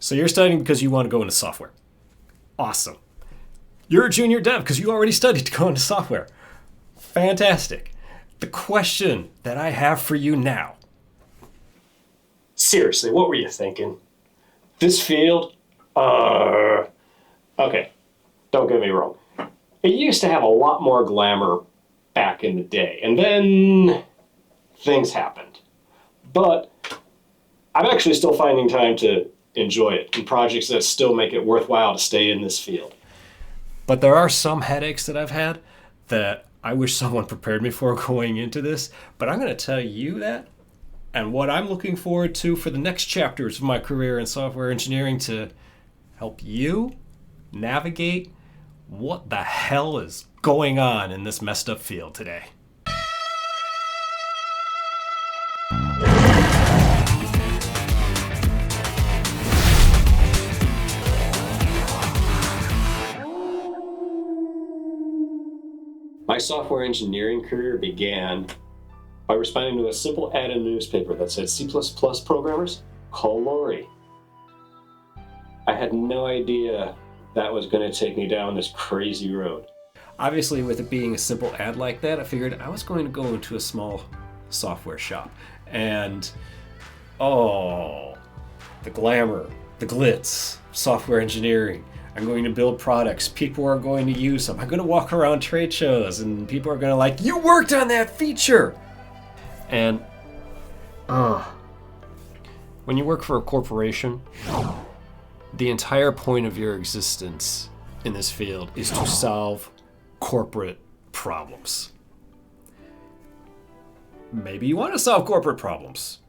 So you're studying because you want to go into software. Awesome. You're a junior dev because you already studied to go into software. Fantastic. The question that I have for you now. Seriously, what were you thinking? This field? Okay, don't get me wrong. It used to have a lot more glamour back in the day, and then things happened. But I'm actually still finding time to enjoy it in projects that still make it worthwhile to stay in this field. But there are some headaches that I've had that I wish someone prepared me for going into this. But I'm going to tell you that, and what I'm looking forward to for the next chapters of my career in software engineering to help you navigate what the hell is going on in this messed up field today. My software engineering career began by responding to a simple ad in a newspaper that said C++ programmers, call Lori. I had no idea that was going to take me down this crazy road. Obviously, with it being a simple ad like that, I figured I was going to go into a small software shop. And, the glamour, the glitz, software engineering. I'm going to build products. People are going to use them. I'm going to walk around trade shows and people are going to you worked on that feature! And, when you work for a corporation, the entire point of your existence in this field is to solve corporate problems. Maybe you want to solve corporate problems.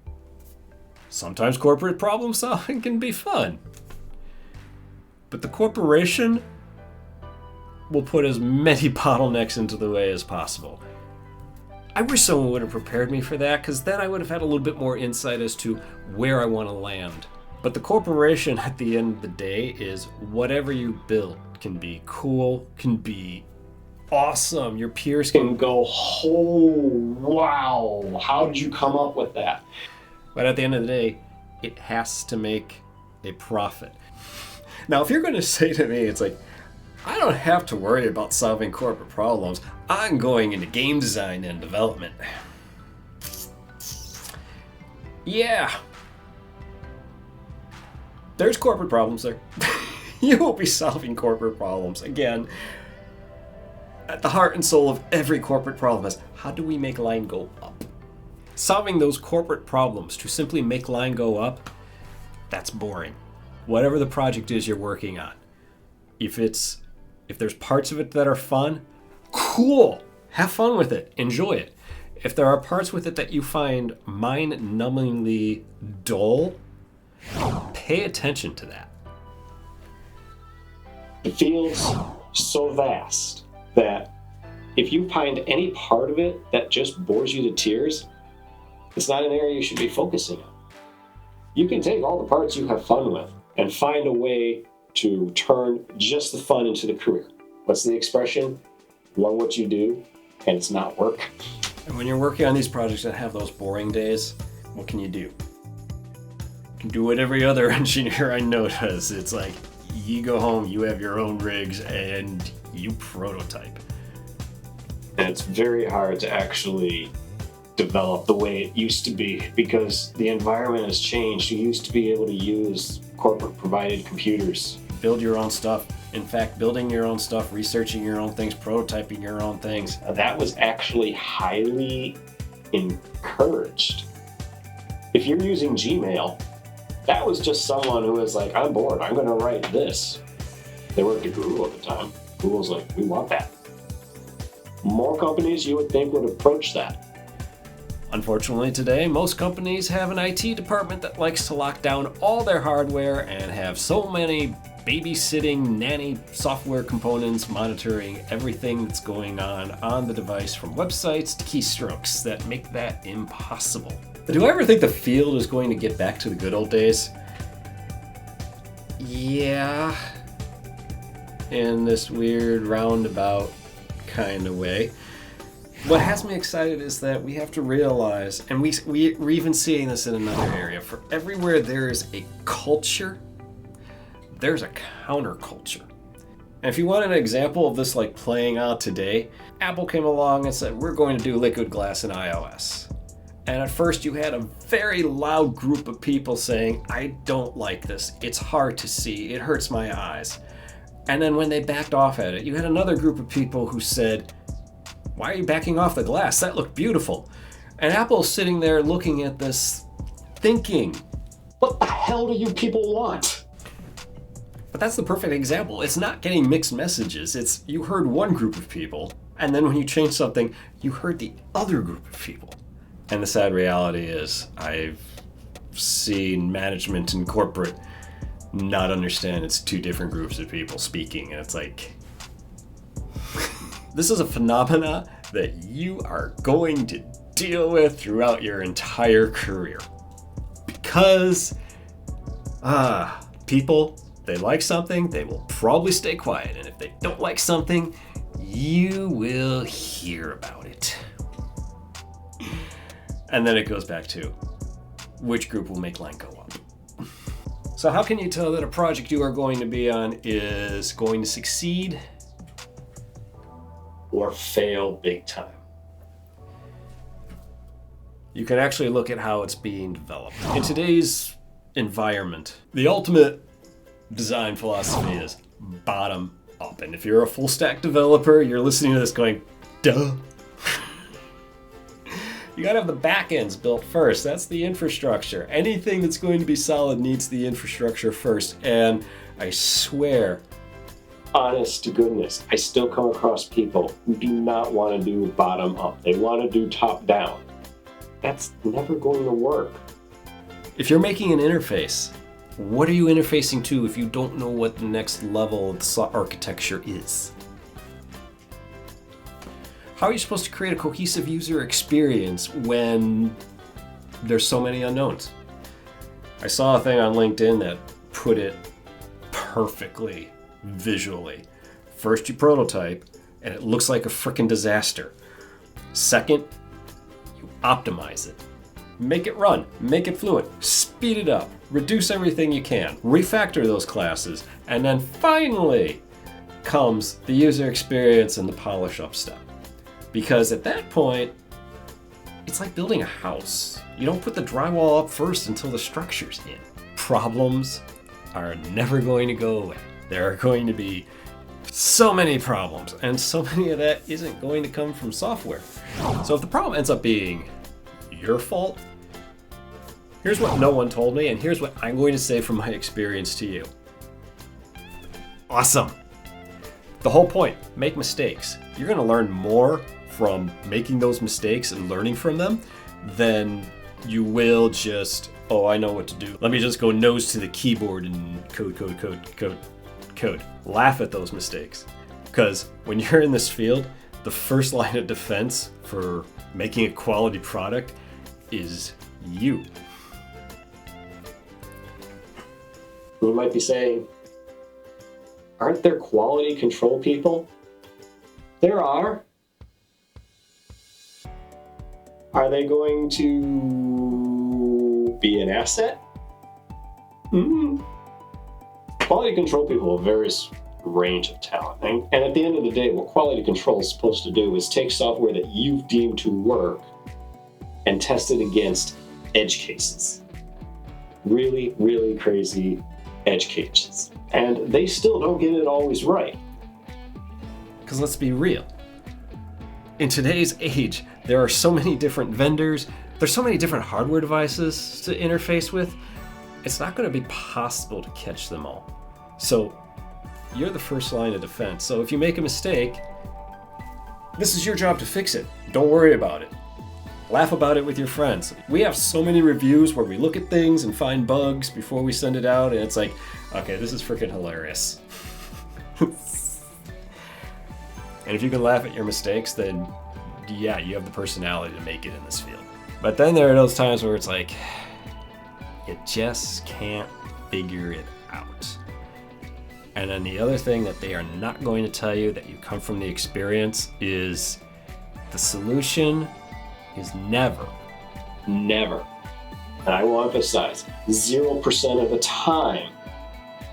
Sometimes corporate problem solving can be fun. But the corporation will put as many bottlenecks into the way as possible. I wish someone would have prepared me for that, because then I would have had a little bit more insight as to where I want to land. But the corporation at the end of the day is whatever you build can be cool, can be awesome. Your peers can go, oh, wow, how did you come up with that? But at the end of the day, it has to make a profit. Now, if you're going to say to me, it's like, I don't have to worry about solving corporate problems. I'm going into game design and development. Yeah. There's corporate problems there. You will be solving corporate problems. Again, at the heart and soul of every corporate problem is, how do we make line go up? Solving those corporate problems to simply make line go up, that's boring. Whatever the project is you're working on. If there's parts of it that are fun, cool. Have fun with it. Enjoy it. If there are parts with it that you find mind-numbingly dull, pay attention to that. The field's so vast that if you find any part of it that just bores you to tears, it's not an area you should be focusing on. You can take all the parts you have fun with and find a way to turn just the fun into the career. What's the expression? Love what you do, and it's not work. And when you're working on these projects that have those boring days, what can you do? You can do what every other engineer I know does. It's like, you go home, you have your own rigs, and you prototype. And it's very hard to actually develop the way it used to be because the environment has changed. You used to be able to use corporate provided computers. Build your own stuff. In fact, building your own stuff, researching your own things, prototyping your own things. That was actually highly encouraged. If you're using Gmail, that was just someone who was like, I'm bored, I'm gonna write this. They worked at Google at the time. Google's like, we want that. More companies you would think would approach that. Unfortunately today, most companies have an IT department that likes to lock down all their hardware and have so many babysitting nanny software components monitoring everything that's going on the device from websites to keystrokes that make that impossible. Do I ever think the field is going to get back to the good old days? Yeah, in this weird roundabout kind of way. What has me excited is that we have to realize, and we're even seeing this in another area, for everywhere there is a culture there's a counterculture. And if you want an example of this like playing out today, Apple came along and said, we're going to do liquid glass in iOS. And at first you had a very loud group of people saying, I don't like this. It's hard to see. It hurts my eyes. And then when they backed off at it, you had another group of people who said, why are you backing off the glass? That looked beautiful. And Apple's sitting there looking at this, thinking, what the hell do you people want? But that's the perfect example. It's not getting mixed messages. It's you heard one group of people, and then when you change something, you heard the other group of people. And the sad reality is, I've seen management and corporate not understand it's two different groups of people speaking, and it's like, this is a phenomena that you are going to deal with throughout your entire career. Because, people, they like something, they will probably stay quiet, and if they don't like something, you will hear about it. And then it goes back to which group will make line go up. So how can you tell that a project you are going to be on is going to succeed or fail big time? You can actually look at how it's being developed. In today's environment, the ultimate design philosophy is bottom up. And if you're a full stack developer, you're listening to this going, duh. You gotta have the backends built first. That's the infrastructure. Anything that's going to be solid needs the infrastructure first. And I swear, honest to goodness, I still come across people who do not want to do bottom up. They want to do top down. That's never going to work. If you're making an interface, what are you interfacing to if you don't know what the next level of the architecture is? How are you supposed to create a cohesive user experience when there's so many unknowns? I saw a thing on LinkedIn that put it perfectly visually. First you prototype, and it looks like a frickin' disaster. Second, you optimize it. Make it run, make it fluent, speed it up, reduce everything you can, refactor those classes, and then finally comes the user experience and the polish up step. Because at that point, it's like building a house. You don't put the drywall up first until the structure's in. Problems are never going to go away. There are going to be so many problems, and so many of that isn't going to come from software. So if the problem ends up being your fault, here's what no one told me, and here's what I'm going to say from my experience to you. Awesome. The whole point, make mistakes. You're going to learn more from making those mistakes and learning from them than you will just, oh, I know what to do. Let me just go nose to the keyboard and code. Laugh at those mistakes. Because when you're in this field, the first line of defense for making a quality product is you. You might be saying, aren't there quality control people? There are. Are they going to be an asset? Quality control people have various range of talent. And at the end of the day, what quality control is supposed to do is take software that you've deemed to work and test it against edge cases. Really, really crazy edge cases. And they still don't get it always right. Because let's be real. In today's age, there are so many different vendors, there's so many different hardware devices to interface with, it's not going to be possible to catch them all. So you're the first line of defense. So if you make a mistake, this is your job to fix it. Don't worry about it. Laugh about it with your friends. We have so many reviews where we look at things and find bugs before we send it out, and it's like, okay, this is freaking hilarious. And if you can laugh at your mistakes, then yeah, you have the personality to make it in this field. But then there are those times where it's like, you just can't figure it out. And then the other thing that they are not going to tell you that you come from the experience is the solution is never, and I will emphasize, 0% of the time,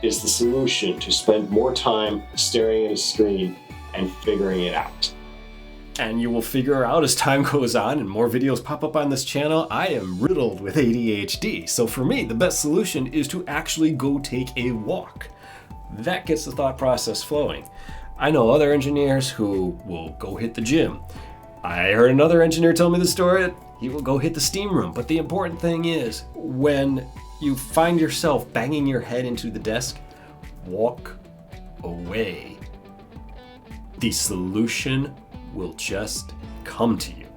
is the solution to spend more time staring at a screen and figuring it out. And you will figure out as time goes on and more videos pop up on this channel, I am riddled with ADHD. So for me, the best solution is to actually go take a walk. That gets the thought process flowing. I know other engineers who will go hit the gym. I heard another engineer tell me the story, he will go hit the steam room. But the important thing is, when you find yourself banging your head into the desk, walk away. The solution will just come to you.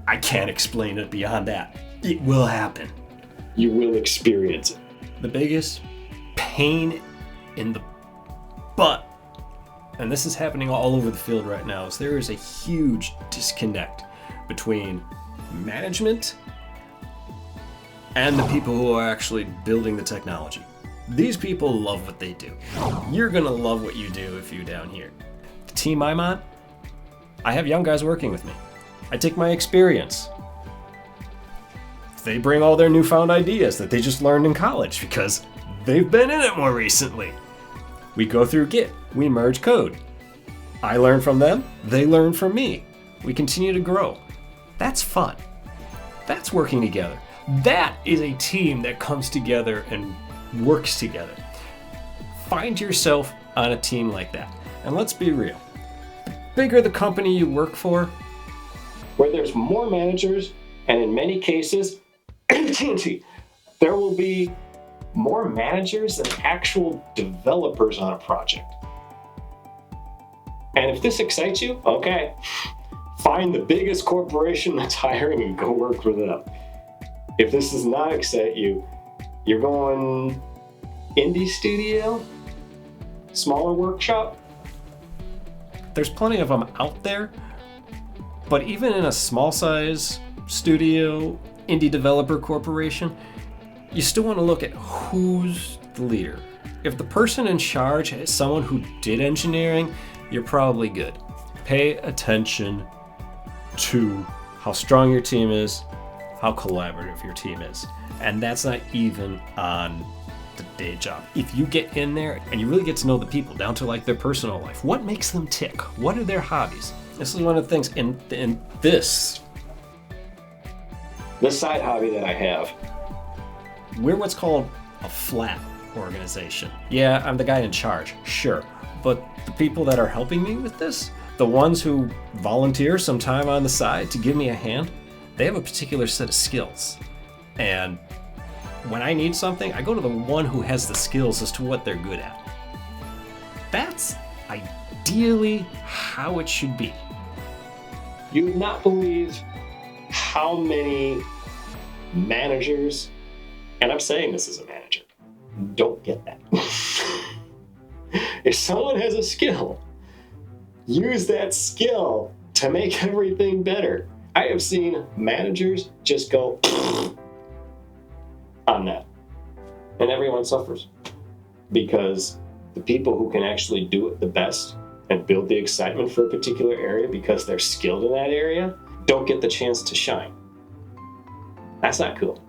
I can't explain it beyond that. It will happen. You will experience it. The biggest pain in the butt, and this is happening all over the field right now, is there is a huge disconnect between management and the people who are actually building the technology. These people love what they do. You're gonna love what you do if you're down here. The team I'm on, I have young guys working with me. I take my experience. They bring all their newfound ideas that they just learned in college because they've been in it more recently. We go through Git, we merge code. I learn from them, they learn from me. We continue to grow. That's fun. That's working together. That is a team that comes together and works together. Find yourself on a team like that. And let's be real. The bigger the company you work for, where there's more managers, and in many cases, there will be more managers than actual developers on a project. And if this excites you, okay, find the biggest corporation that's hiring and go work for them. If this does not excite you, you're going indie studio, smaller workshop. There's plenty of them out there, but even in a small size studio, indie developer corporation, you still want to look at who's the leader. If the person in charge is someone who did engineering, you're probably good. Pay attention to how strong your team is, how collaborative your team is. And that's not even on the day job. If you get in there and you really get to know the people down to like their personal life, what makes them tick? What are their hobbies? This is one of the things in this side hobby that I have. We're what's called a flat organization. Yeah, I'm the guy in charge, sure. But the people that are helping me with this, the ones who volunteer some time on the side to give me a hand, they have a particular set of skills. And when I need something, I go to the one who has the skills as to what they're good at. That's ideally how it should be. You would not believe how many managers, and I'm saying this as a manager, don't get that. If someone has a skill, use that skill to make everything better. I have seen managers just go on that, and everyone suffers because the people who can actually do it the best and build the excitement for a particular area because they're skilled in that area don't get the chance to shine. That's not cool.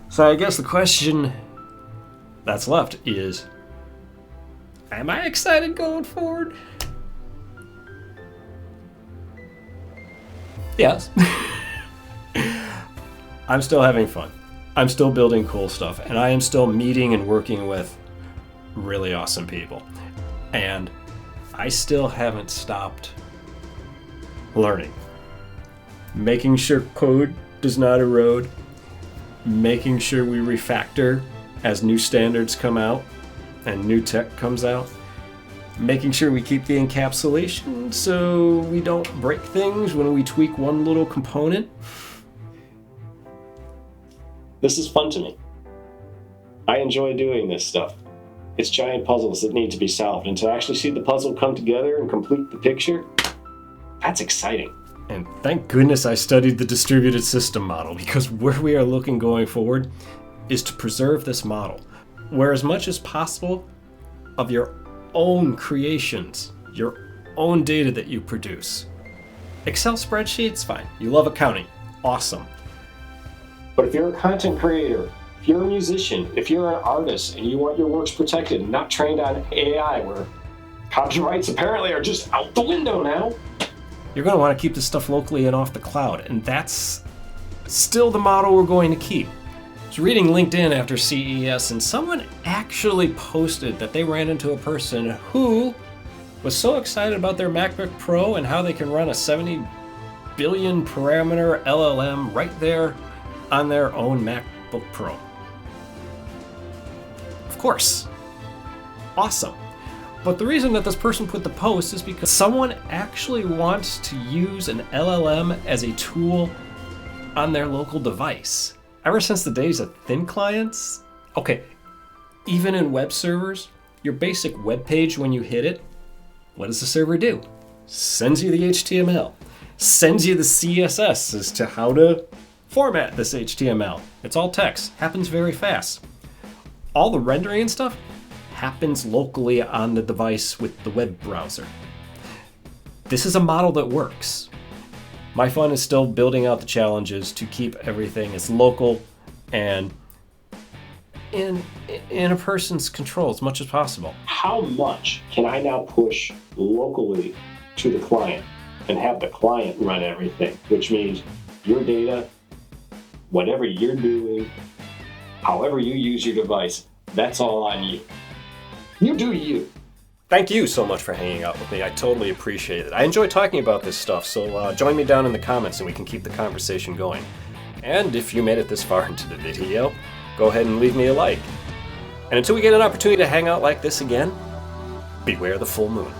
So I guess the question that's left is, am I excited going forward? Yes. I'm still having fun. I'm still building cool stuff, and I am still meeting and working with really awesome people. And I still haven't stopped learning. Making sure code does not erode, making sure we refactor as new standards come out and new tech comes out, making sure we keep the encapsulation so we don't break things when we tweak one little component. This is fun to me. I enjoy doing this stuff. It's giant puzzles that need to be solved, and to actually see the puzzle come together and complete the picture, that's exciting. And thank goodness I studied the distributed system model, because where we are looking going forward is to preserve this model, where as much as possible of your own creations, your own data that you produce. Excel spreadsheets, fine. You love accounting, awesome. But if you're a content creator If you're a musician, if you're an artist and you want your works protected and not trained on AI where copyrights apparently are just out the window now, you're going to want to keep this stuff locally and off the cloud. And that's still the model we're going to keep. I was reading LinkedIn after CES and someone actually posted that they ran into a person who was so excited about their MacBook Pro and how they can run a 70 billion parameter LLM right there on their own MacBook Pro. Of course. Awesome. But the reason that this person put the post is because someone actually wants to use an LLM as a tool on their local device. Ever since the days of thin clients, okay, even in web servers, your basic web page, when you hit it, what does the server do? Sends you the HTML, sends you the CSS as to how to format this HTML. It's all text, happens very fast. All the rendering and stuff happens locally on the device with the web browser. This is a model that works. My fun is still building out the challenges to keep everything as local and in a person's control as much as possible. How much can I now push locally to the client and have the client run everything? Which means your data, whatever you're doing, however you use your device, that's all on you. You do you. Thank you so much for hanging out with me. I totally appreciate it. I enjoy talking about this stuff, so join me down in the comments and we can keep the conversation going. And if you made it this far into the video, go ahead and leave me a like. And until we get an opportunity to hang out like this again, beware the full moon.